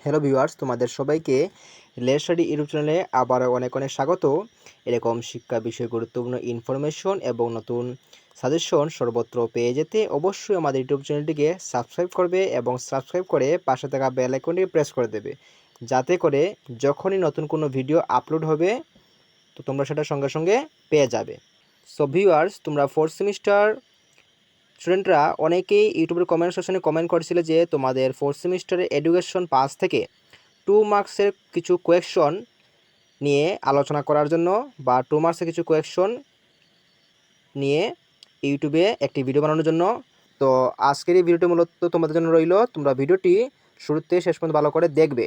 Hello viewers, তোমাদের সবাইকে late study YouTube চ্যানেলে আবারও অনেক অনেক স্বাগত। এরকম শিক্ষা বিষয়ে গুরুত্বপূর্ণ ইনফরমেশন এবং নতুন সাজেশন সর্বত্র পেয়ে যেতে অবশ্যই আমাদের ইউটিউব চ্যানেলটিকে সাবস্ক্রাইব করবে এবং সাবস্ক্রাইব করে পাশে থাকা বেল আইকনটি প্রেস করে দেবে, যাতে করে যখনই নতুন কোনো ভিডিও আপলোড হবে তো তোমরা সেটা সঙ্গে সঙ্গে পেয়ে যাবে। সো ভিউয়ার্স, তোমরা ফোর্থ সেমিস্টার স্টুডেন্টরা অনেকেই ইউটিউবের কমেন্ট সেকশনে কমেন্ট করেছিলে যে তোমাদের ফোর্থ সেমিস্টারে এডুকেশন পাস থেকে 2 মার্কসের কিছু কোয়েকশন নিয়ে আলোচনা করার জন্য বা 2 মার্কসের কিছু কোয়েকশন নিয়ে ইউটিউবে একটি ভিডিও বানানোর জন্য। তো আজকের এই ভিডিওটি মূলত তোমাদের জন্য রইল। তোমরা ভিডিওটি শুরুতে শেষ পর্যন্ত ভালো করে দেখবে।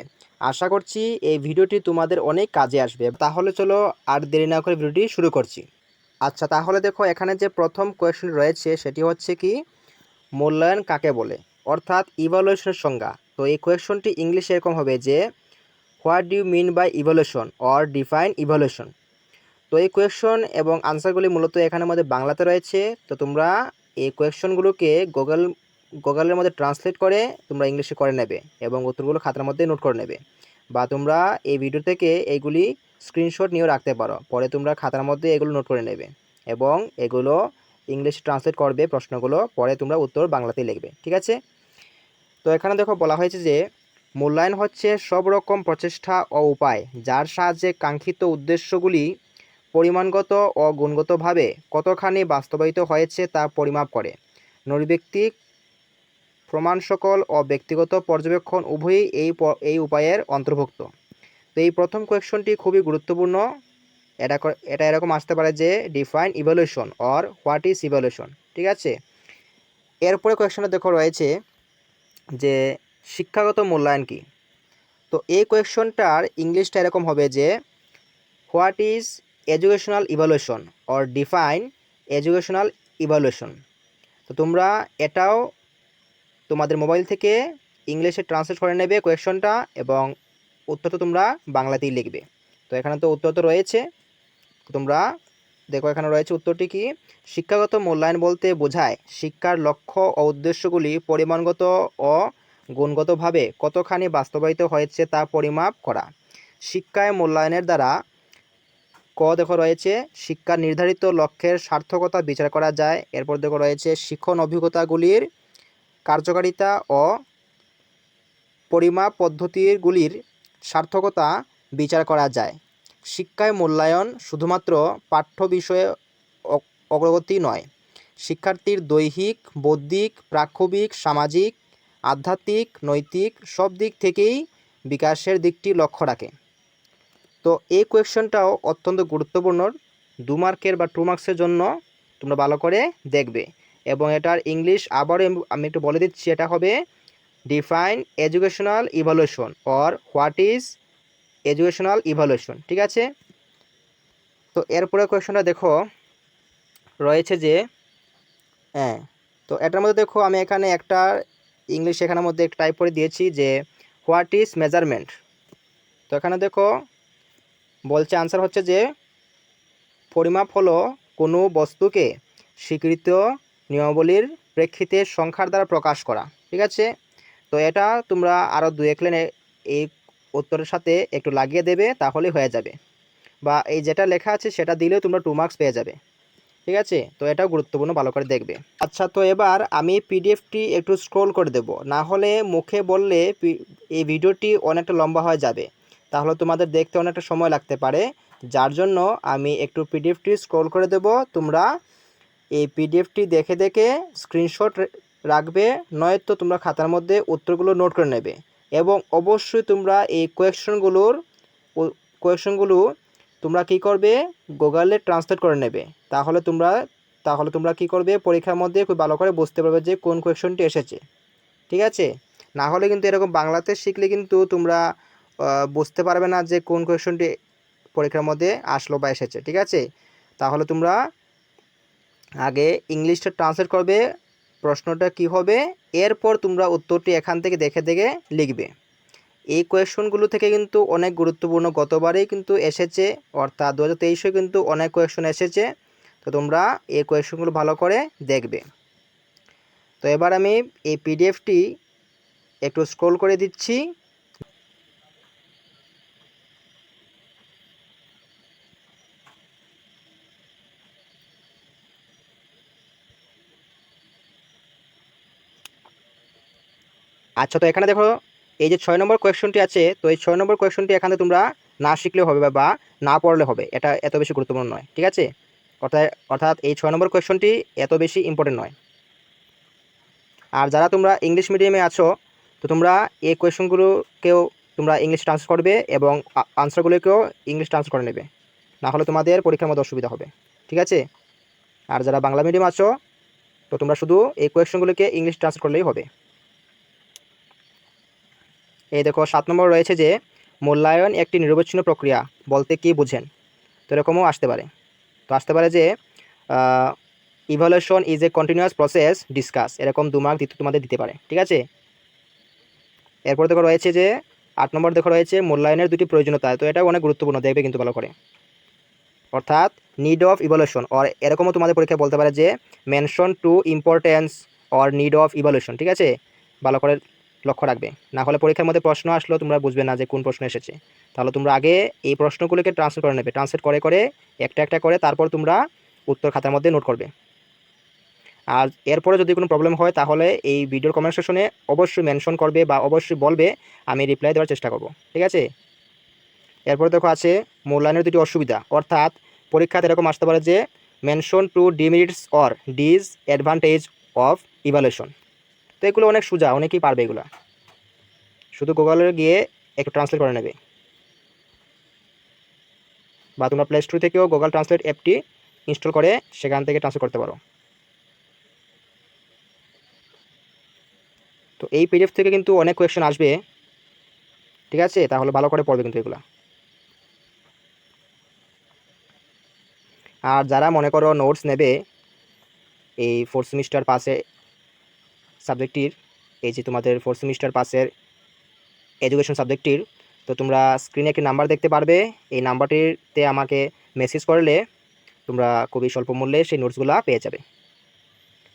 আশা করছি এই ভিডিওটি তোমাদের অনেক কাজে আসবে। তাহলে চলো আর দেরি না করে ভিডিওটি শুরু করছি। আচ্ছা, তাহলে দেখো এখানে যে প্রথম কোয়েশ্চন রয়েছে সেটি হচ্ছে কি, মূল্যায়ন কাকে বলে, অর্থাৎ ইভালুয়েশনের সংজ্ঞা। তো এই কোয়েশ্চনটি ইংলিশে এরকম হবে যে what do you mean by evolution or define evolution. তো এই কোয়েশ্চন এবং আনসারগুলি মূলত এখানের মধ্যে বাংলাতে রয়েছে। তো তোমরা এই কোয়েশ্চনগুলোকে গুগলের মধ্যে ট্রান্সলেট করে তোমরা ইংলিশে করে নেবে এবং উত্তরগুলো খাতার মধ্যে নোট করে নেবে, বা তোমরা এই ভিডিও থেকে এইগুলি স্ক্রিনশট নিয়েও রাখতে পারো। পরে তোমরা খাতার মধ্যে এগুলো নোট করে নেবে এবং এগুলো ইংলিশে ট্রান্সলেট করবে প্রশ্নগুলো, পরে তোমরা উত্তর বাংলাতেই লিখবে। ঠিক আছে? তো এখানে দেখো বলা হয়েছে যে মূল্যায়ন হচ্ছে সব রকম প্রচেষ্টা ও উপায় যার সাহায্যে কাঙ্ক্ষিত উদ্দেশ্যগুলি পরিমাণগত ও গুণগতভাবে কতখানি বাস্তবায়িত হয়েছে তা পরিমাপ করে। নৈর্ব্যক্তিক প্রমাণ সকল ও ব্যক্তিগত পর্যবেক্ষণ উভয়ই এই উপায়ের অন্তর্ভুক্ত। তো এই প্রথম কোয়েশ্চনটি খুবই গুরুত্বপূর্ণ। এটা এরকম আসতে পারে যে define evaluation or what is evaluation. ঠিক আছে? এরপরে কোয়েশ্চনটা দেখো রয়েছে যে শিক্ষাগত মূল্যায়ন কী। তো এই কোয়েশ্চনটার ইংলিশটা এরকম হবে যে what is educational evaluation or define educational evaluation. তো তোমরা এটাও তোমাদের মোবাইল থেকে ইংলিশে ট্রান্সলেট করে নেবে কোয়েশ্চনটা, এবং উত্তরটা তোমরা বাংলাতেই লিখবে। তো এখানে তো উত্তর তো রয়েছে, তোমরা দেখো এখানে রয়েছে উত্তরটি কি। শিক্ষাগত মূল্যায়ন বলতে বোঝায় শিক্ষার লক্ষ্য ও উদ্দেশ্যগুলি পরিমাণগত ও গুণগতভাবে কতখানি বাস্তবায়িত হয়েছে তা পরিমাপ করা। শিক্ষায় মূল্যায়নের দ্বারা দেখো রয়েছে শিক্ষার নির্ধারিত লক্ষ্যের সার্থকতা বিচার করা যায়। এরপর দেখো রয়েছে শিক্ষণ অভিজ্ঞতাগুলির কার্যকারিতা ও পরিমাপ পদ্ধতিগুলির সার্থকতা বিচার করা যায়। শিক্ষায় মূল্যায়ন শুধুমাত্র পাঠ্য বিষয়ে অগ্রগতি নয়, শিক্ষার্থীর দৈহিক, বৌদ্ধিক, প্রাক্ষবিক, সামাজিক, আধ্যাত্মিক, নৈতিক সব দিক থেকেই বিকাশের দিকটি লক্ষ্য রাখে। তো এই কোয়েশ্চনটাও অত্যন্ত গুরুত্বপূর্ণ। 2 মার্কের বা 2 মার্কসের জন্য তোমরা ভালো করে দেখবে। এবং এটার ইংলিশ আবারও আমি একটু বলে দিচ্ছি, এটা হবে define educational evaluation or what is educational evaluation. ঠিক আছে? তো এরপরে কোয়েশ্চনটা দেখো রয়েছে যে তো এটার মধ্যে দেখো আমি এখানে একটা ইংলিশ এখানের মধ্যে একটা টাইপ করে দিয়েছি যে হোয়াট ইজ মেজারমেন্ট। তো এখানে দেখো বলছে আনসার হচ্ছে যে পরিমাপ হলো কোনো বস্তুকে স্বীকৃত নিয়মাবলীর প্রেক্ষিতে সংখ্যার দ্বারা প্রকাশ করা। ঠিক আছে? তো এটা তোমরা আরও 2-1 লাইনে এই উত্তরের সাথে একটু লাগিয়ে দেবে, তাহলেই হয়ে যাবে, বা এই যেটা লেখা আছে সেটা দিলেও তোমরা 2 মার্কস পেয়ে যাবে। ঠিক আছে? তো এটাও গুরুত্বপূর্ণ, ভালো করে দেখবে। আচ্ছা, তো এবার আমি পিডিএফটি একটু স্ক্রল করে দেব, না হলে মুখে বললে এই ভিডিওটি অনেকটা লম্বা হয়ে যাবে, তাহলে তোমাদের দেখতে অনেকটা সময় লাগতে পারে। যার জন্য আমি একটু পিডিএফটি স্ক্রল করে দেব। তোমরা এই পিডিএফটি দেখে দেখে স্ক্রিনশট রাখবে, নয়তো তোমরা খাতার মধ্যে উত্তরগুলো নোট করে নেবে। এবং অবশ্যই তোমরা এই কোয়েশ্চনগুলো তোমরা কি করবে, গুগলে ট্রান্সলেট করে নেবে। তাহলে তোমরা কি করবে, পরীক্ষার মধ্যে খুব ভালো করে বুঝতে পারবে যে কোন কোয়েশ্চনটি এসেছে। ঠিক আছে? না হলে কিন্তু এরকম বাংলাতে শিখলে কিন্তু তোমরা বুঝতে পারবে না যে কোন কোয়েশ্চনটি পরীক্ষার মধ্যে আসলো বা এসেছে। ঠিক আছে? তাহলে তোমরা আগে ইংলিশটা ট্রান্সলেট করবে প্রশ্নটা কি হবে, এরপর তোমরা উত্তরটি এখান থেকে দেখে দেখে লিখবে। এই কোয়েশ্চনগুলো থেকে কিন্তু অনেক গুরুত্বপূর্ণ, গতবারেই কিন্তু এসেছে, অর্থাৎ 2023-এ কিন্তু অনেক কোয়েশ্চন এসেছে। তো তোমরা এই কোয়েশ্চনগুলো ভালো করে দেখবে। তো এবার আমি এই পিডিএফটি একটু স্ক্রল করে দিচ্ছি। আচ্ছা, তো এখানে দেখো এই যে 6 নম্বর কোয়েশ্চনটি আছে, তো এই 6 নম্বর কোয়েশ্চনটি এখানে তোমরা না শিখলেও হবে বা না পড়লে হবে, এটা এত বেশি গুরুত্বপূর্ণ নয়, ঠিক আছে। অর্থাৎ অর্থাৎ এই 6 নম্বর কোয়েশ্চনটি এত বেশি ইম্পর্টেন্ট নয়। আর যারা তোমরা ইংলিশ মিডিয়ামে আছো, তো তোমরা এই কোয়েশ্চনগুলোকেও তোমরা ইংলিশ ট্রান্সলেট করবে এবং আনসারগুলোকেও ইংলিশ ট্রান্সলেট করে নেবে, না হলে তোমাদের পরীক্ষার মধ্যে অসুবিধা হবে, ঠিক আছে। আর যারা বাংলা মিডিয়াম আছো, তো তোমরা শুধু এই কোয়েশ্চনগুলোকে ইংলিশ ট্রান্সলেট করলেই হবে। এই দেখো 7 নম্বর রয়েছে যে মূল্যায়ন একটি নিরবচ্ছিন্ন প্রক্রিয়া বলতে কি বুঝেন। তো এরকমও আসতে পারে। তো আসতে পারে যে evaluation is a continuous process discuss, এরকম 2 মার্ক তোমাদের দিতে পারে, ঠিক আছে। এরপর দেখো রয়েছে যে 8 নম্বর দেখো রয়েছে মূল্যায়নের দুটি প্রয়োজনীয়তা। তো এটা অনেক গুরুত্বপূর্ণ, দেখবে কিন্তু ভালো করে। অর্থাৎ নিড অফ ইভালুয়েশন, আর এরকমও তোমাদের পরীক্ষায় বলতে পারে যে mention two importance or need of evaluation, ঠিক আছে। ভালো করে লক্ষ্য রাখবে, না হলে পরীক্ষার মধ্যে প্রশ্ন আসলো তোমরা বুঝবে না যে কোন প্রশ্ন এসেছে। তাহলে তোমরা আগে এই প্রশ্নগুলোকে ট্রান্সলেট করে নেবে, ট্রান্সলেট করে করে একটা একটা করে তারপর তোমরা উত্তর খাতার মধ্যে নোট করবে। আর এরপরে যদি কোনো প্রবলেম হয় তাহলে এই ভিডিওর কমেন্ট সেকশনে অবশ্যই মেনশন করবে বা অবশ্যই বলবে, আমি রিপ্লাই দেওয়ার চেষ্টা করব, ঠিক আছে। এরপরে দেখো আছে মূল্যায়নের দুটি অসুবিধা। অর্থাৎ পরীক্ষাতে এরকম আসতে পারে যে mention two demerits or disadvantage of evaluation. তো এগুলো অনেক সোজা, অনেকেই পারবে এগুলো, শুধু গুগলে গিয়ে একটু ট্রান্সলেট করে নেবে, বা তোমরা প্লে স্টোর থেকেও গুগল ট্রান্সলেট অ্যাপটি ইনস্টল করে সেখান থেকে ট্রান্সলেট করতে পারো। তো এই পিডিএফ থেকে কিন্তু অনেক কোয়েশ্চেন আসবে, ঠিক আছে, তাহলে ভালো করে পড়বে কিন্তু এগুলো। আর যারা মনে করো নোটস নেবে এই 4th সেমিস্টার পাসে সাবজেক্টটির, এই যে তোমাদের 4th সেমিস্টার পাসের এডুকেশন সাবজেক্টটির, তো তোমরা স্ক্রিনে একটি নাম্বার দেখতে পারবে, এই নাম্বারটিতে আমাকে মেসেজ করলে তোমরা খুবই স্বল্প মূল্যে সেই নোটসগুলো পেয়ে যাবে।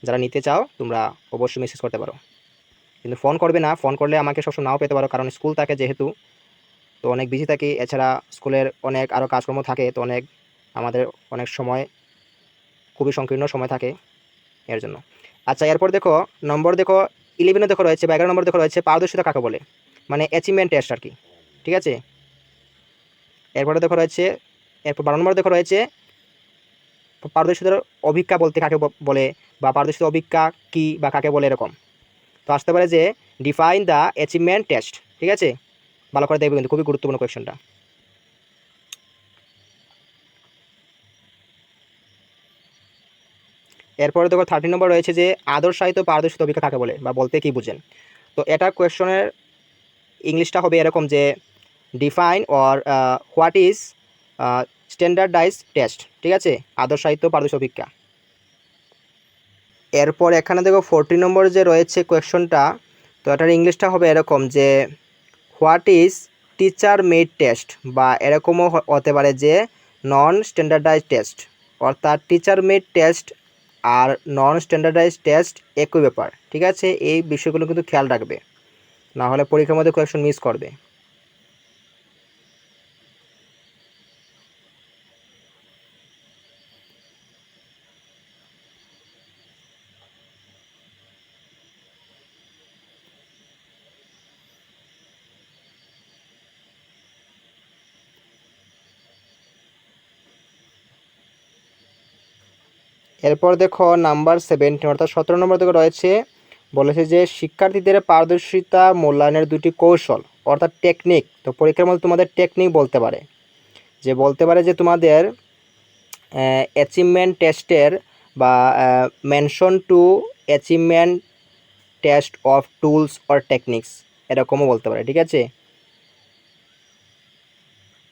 যারা নিতে চাও তোমরা অবশ্যই মেসেজ করতে পারো, কিন্তু ফোন করবে না, ফোন করলে আমাকে সবসময় নাও পেতে পারো, কারণ স্কুল থাকে যেহেতু, তো অনেক বিজি থাকি, এছাড়া স্কুলের অনেক আরও কাজকর্ম থাকে, তো আমাদের অনেক সময় খুবই সংকীর্ণ সময় থাকে এর জন্য। আচ্ছা, এরপর দেখো নম্বর দেখো 11 দেখো রয়েছে বা 11 নম্বর দেখো রয়েছে পারদর্শিতা কাকে বলে, মানে অ্যাচিভমেন্ট টেস্ট আর কি, ঠিক আছে। এরপরে দেখো রয়েছে, এরপর 12 নম্বর দেখো রয়েছে পারদর্শিতার অভিজ্ঞা বলতে কাকে বলে, বা পারদর্শিতার অভিজ্ঞা কী বা কাকে বলে, এরকম। তো আসতে পারে যে ডিফাইন দ্য অ্যাচিভমেন্ট টেস্ট, ঠিক আছে। ভালো করে দেখবে কিন্তু খুবই গুরুত্বপূর্ণ কোয়েশ্চনটা। এরপরে দেখো 13 নম্বর রয়েছে যে আদর্শায়িত পারদর্শিতা অভিজ্ঞতা কাকে বলে বা বলতে কি বুঝেন। তো এটা কোয়েশ্চনের ইংলিশটা হবে এরকম যে define or what is standardise test, ঠিক আছে, আদর্শায়িত পারদর্শিতা অভিজ্ঞতা। এরপর এখানে দেখো 14 নম্বর যে রয়েছে কোয়েশ্চনটা, তো এটার ইংলিশটা হবে এরকম যে what is teacher made test, বা এরকমও হতে পারে যে নন স্ট্যান্ডার্ডাইজ টেস্ট। অর্থাৎ টিচার মেড টেস্ট আর নন স্ট্যান্ডার্ডাইজ টেস্ট একই ব্যাপার, ঠিক আছে। এই বিষয়গুলো কিন্তু খেয়াল রাখবে, না হলে পরীক্ষার মধ্যে কোয়েশ্চন মিস করবে। এরপর দেখো নাম্বার 17 অর্থাৎ 17 নম্বর থেকে রয়েছে, বলেছে যে শিক্ষার্থীদের পারদর্শিতা মূল্যায়নের দুটি কৌশল অর্থাৎ টেকনিক। তো পরীক্ষার মধ্যে তোমাদের টেকনিক বলতে পারে, যে তোমাদের অ্যাচিভমেন্ট টেস্টের বা mention two achievement test of tools or techniques, এরকমও বলতে পারে, ঠিক আছে।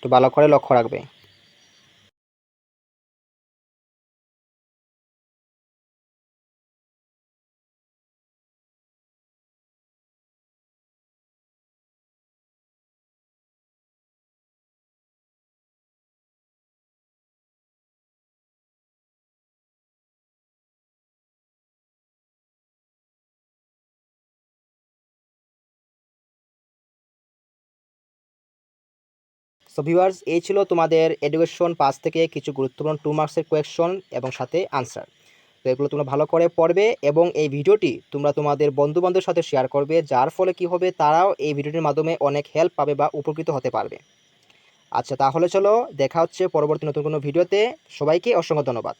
তো ভালো করে লক্ষ্য রাখবে। সো ভিউয়ার্স, এই ছিল তোমাদের এডুকেশন পাস থেকে কিছু গুরুত্বপূর্ণ 2 মার্কসের কোয়েশ্চন এবং সাথে আনসার। তো এগুলো তোমরা ভালো করে পড়বে এবং এই ভিডিওটি তোমরা তোমাদের বন্ধুবান্ধবের সাথে শেয়ার করবে, যার ফলে কি হবে, তারাও এই ভিডিওটির মাধ্যমে অনেক হেল্প পাবে বা উপকৃত হতে পারবে। আচ্ছা, তাহলে চলো দেখা হচ্ছে পরবর্তী নতুন কোনো ভিডিওতে। সবাইকে অসংখ্য ধন্যবাদ।